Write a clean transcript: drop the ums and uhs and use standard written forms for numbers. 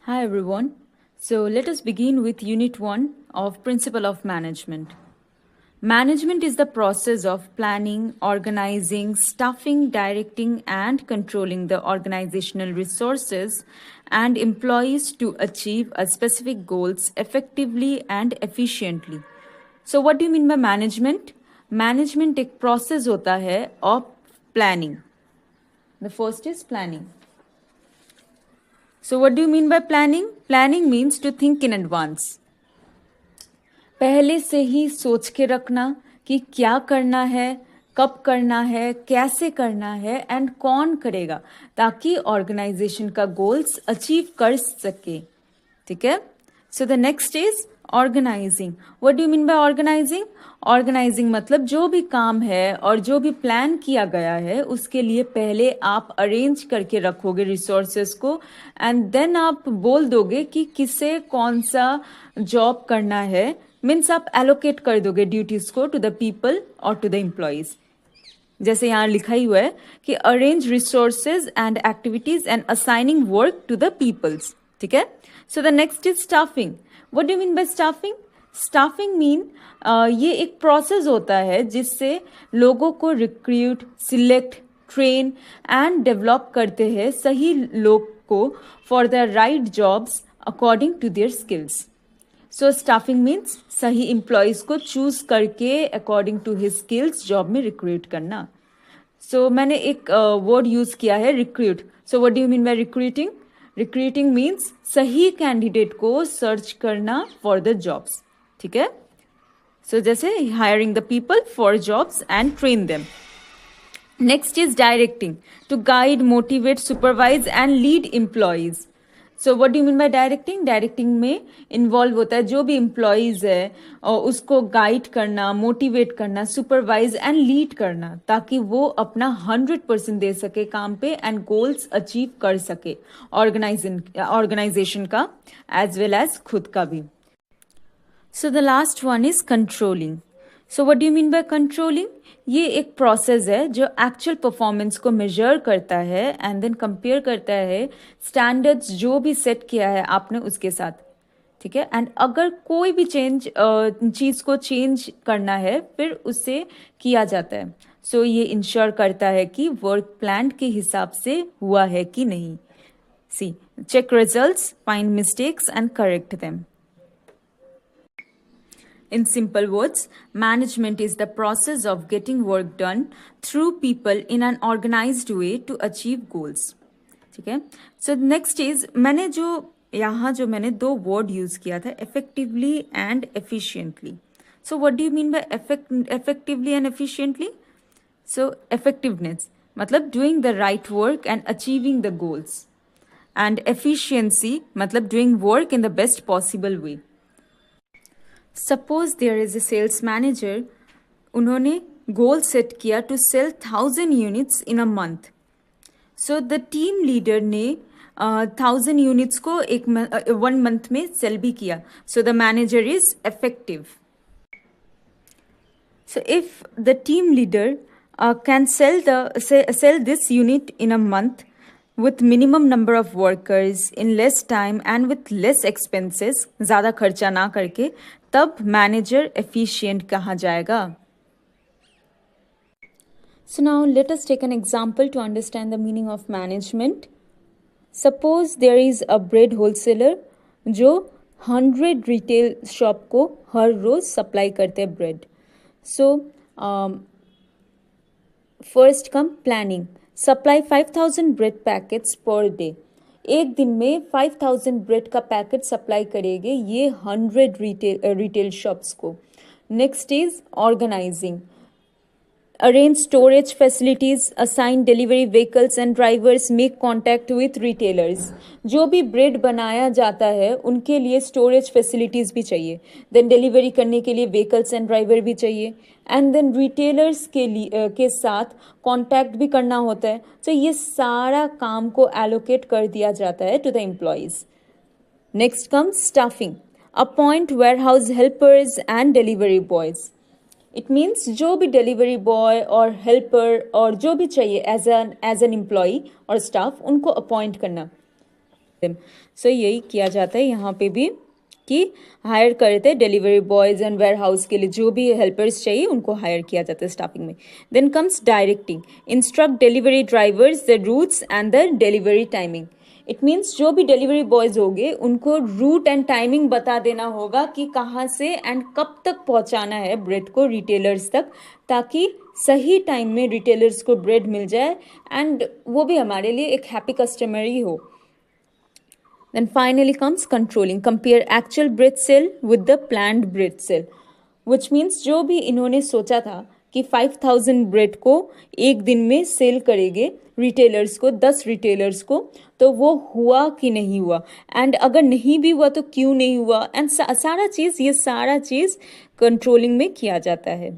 Hi everyone. So let us begin with Unit 1 of Principle of Management. Management is the process of planning, organizing, staffing, directing, and controlling the organizational resources and employees to achieve a specific goals effectively and efficiently. So what do you mean by management? Management एक process होता है of planning. The first is planning. So what do you mean by planning? Planning means to think in advance. पहले से ही सोच के रखना कि क्या करना है, कब करना है, कैसे करना है एंड कौन करेगा ताकि ऑर्गेनाइजेशन का गोल्स अचीव कर सके. ठीक है. So the next is organizing. What do you mean by organizing? Organizing मतलब जो भी काम है और जो भी प्लान किया गया है उसके लिए पहले आप अरेंज करके रखोगे रिसोर्सेस को एंड देन आप बोल दोगे कि किसे कौन सा जॉब करना है. मीन्स आप एलोकेट कर दोगे ड्यूटीज को टू द पीपल और टू द एम्प्लॉयज. जैसे यहाँ लिखा ही हुआ है कि arrange resources and activities and assigning work to the peoples. ठीक है. So the next is staffing. What do you mean by staffing? Staffing mean ये एक प्रोसेस होता है जिससे लोगों को recruit, select, train and develop करते हैं सही लोग को for the right jobs according to their skills. So staffing means सही एम्प्लॉयज को चूज करके according to his skills job में रिक्रूट करना. सो मैंने एक वर्ड यूज किया है recruit. So what do you mean by recruiting? Recruiting means सही कैंडिडेट को सर्च करना फॉर द जॉब्स. ठीक है. सो जैसे hiring the people for jobs and train them. Next is directing. To guide, motivate, supervise and lead employees. So what do you mean by directing? Directing में involve होता है जो भी employees है और उसको गाइड करना, मोटिवेट करना, सुपरवाइज एंड लीड करना ताकि वो अपना 100% दे सके काम पे एंड गोल्स अचीव कर सके ऑर्गेनाइजेशन का एज वेल एज खुद का भी. So the last one is controlling. So what do you mean by controlling? ये एक प्रोसेस है जो एक्चुअल परफॉर्मेंस को मेजर करता है एंड देन कंपेयर करता है स्टैंडर्ड्स जो भी सेट किया है आपने उसके साथ. ठीक है. एंड अगर कोई भी चीज को चेंज करना है फिर उससे किया जाता है. सो ये इंश्योर करता है कि वर्क प्लान के हिसाब से हुआ है कि नहीं. See check results, find mistakes and correct them. In simple words, management is the process of getting work done through people in an organized way to achieve goals. ठीक है. So next is मैंने मैंने दो word use किया था, effectively and efficiently. So what do you mean by effectively and efficiently? So effectiveness मतलब doing the right work and achieving the goals. And efficiency मतलब doing work in the best possible way. Suppose there is a sales manager. उन्होंने goal set किया to sell 1000 units in a month. So the team leader ने 1000 units को 1 month में cell भी किया. So the manager is effective. So if the team leader can sell this unit in a month with minimum number of workers in less time and with less expenses, ज़्यादा खर्चा ना करके, तब manager efficient कहा जाएगा. So now let us take an example to understand the meaning of management. Suppose there is a bread wholesaler जो 100 retail shop को हर रोज supply करते हैं bread. So first come planning. Supply 5000 bread packets per day. एक दिन में 5000 bread का packet supply करेंगे ये 100 रिटेल शॉप्स को. Next is organizing. Arrange storage facilities, assign delivery vehicles and drivers, make contact with retailers. जो भी ब्रेड बनाया जाता है उनके लिए स्टोरेज फैसिलिटीज भी चाहिए, देन डिलीवरी करने के लिए व्हीकल्स एंड ड्राइवर भी चाहिए, एंड देन रिटेलर्स के साथ कॉन्टैक्ट भी करना होता है. तो ये सारा काम को एलोकेट कर दिया जाता है to the employees. Next comes staffing. Appoint warehouse helpers and delivery boys. It means जो भी डिलीवरी बॉय और हेल्पर और जो भी चाहिए एज एन एम्प्लॉय और स्टाफ उनको अपॉइंट करना. सो यही किया जाता है यहाँ पे भी कि हायर करते हैं delivery boys and warehouse के लिए जो भी हेल्पर्स चाहिए उनको हायर किया जाता है स्टाफिंग में. Then comes directing. Instruct delivery drivers the routes and the delivery timing. It means जो भी डिलीवरी बॉयज होंगे उनको रूट एंड टाइमिंग बता देना होगा कि कहाँ से एंड कब तक पहुँचाना है ब्रेड को रिटेलर्स तक, ताकि सही टाइम में रिटेलर्स को ब्रेड मिल जाए एंड वो भी हमारे लिए एक हैप्पी कस्टमर ही हो. Then finally comes controlling. Compare actual bread sale with the planned bread sale, which means जो भी इन्होंने सोचा था कि 5000 ब्रेड को एक दिन में सेल करेंगे रिटेलर्स को, 10 रिटेलर्स को, तो वो हुआ कि नहीं हुआ, एंड अगर नहीं भी हुआ तो क्यों नहीं हुआ, एंड सारा चीज़ ये सारा चीज़ कंट्रोलिंग में किया जाता है.